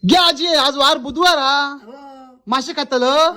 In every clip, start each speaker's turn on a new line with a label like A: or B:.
A: घ्या आजी, आज वार बुधवार हा.
B: हो
A: मासे खातल
B: हो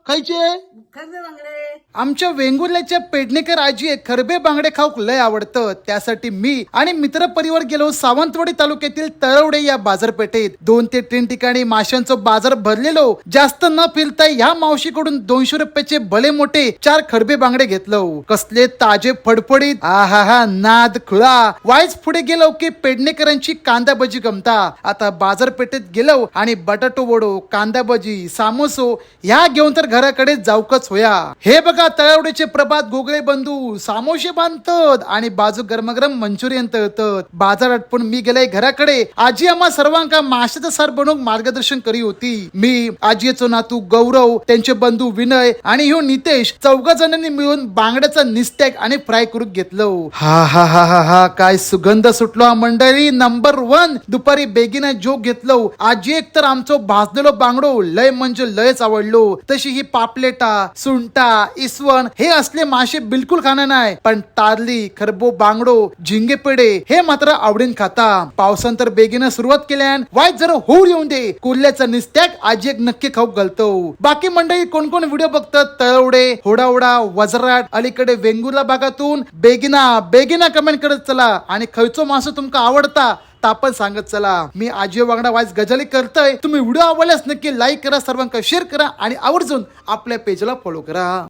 A: खायचे.
B: खरबे बांगडे
A: आमच्या वेंगुर्ल्याच्या पेडणेकर आजी खरबे बांगडे खाऊक लय आवडतं. त्यासाठी मी आणि मित्र परिवार गेलो सावंतवाडी तालुक्यातील तळवडे या बाजारपेठेत. 2 ते 3 ठिकाणी माशांचं बाजार भरलेलो. जास्त न फिरता ह्या मावशीकडून 200 रुपयाचे भले मोठे 4 खरबे बांगडे घेतलो. कसले ताजे फडफडीत, आहा नाद खुळा. वाईच पुढे गेलो की पेडणेकरांची कांदा भजी गमता. आता बाजारपेठेत गेलो आणि बटाटो वडो, कांदा भजी, सामोसो ह्या घेऊन तर घराकडे जाऊकच होया. हे बघा तळवडीचे प्रभात गोगळे बंधू सामोशे बांधतात आणि बाजू गरमगरम मंचुरियन तळतात. बाजार आटपून मी गेले घराकडे. आजी आम्हा सर्वांका माशाचा सार बनवून मार्गदर्शन करी होती. मी, आजीचो नातू गौरव, त्यांचे बंधू विनय आणि ह्यो नितेश, 4 जणांनी मिळून बांगड्याचा निस्तेक आणि फ्राय करून घेतलो. हा हा हा हा हा काय सुगंध सुटलो मंडळी. नंबर 1. दुपारी बेगिना जोग घेतलो. आजी एक तर आमचो भाजलेलो बांगडो लय म्हणजे लयच आवडलो. तशी ही पापलेटा, सुंटा, इसवण हे असले मासे बिलकुल खाणं नाही. पण तारली, खरबो बांगडो, झिंगे पेडे हे मात्र आवडीन खाता. पावसानंतर बेगिना सुरुवात केल्यान वाईट जरा होऊ येऊन दे. कुर्ल्याचा निस्त्याक आजी एक नक्की खाऊ घालतो. बाकी मंडळी कोण कोण व्हिडिओ बघतात तळवडे, होडावडा, वजराट, अलीकडे वेंगुर्ला भागातून बेगिना कमेंट करत चला. आणि खयचो मासो तुमका आवडता तापण सांगत चला. मी आजी वागडा वाईस गजाली करतोय. तुम्ही व्हिडिओ आवडल्यास नक्की लाईक करा, सर्वांना शेअर करा आणि आवर्जून आपल्या पेजला फॉलो करा.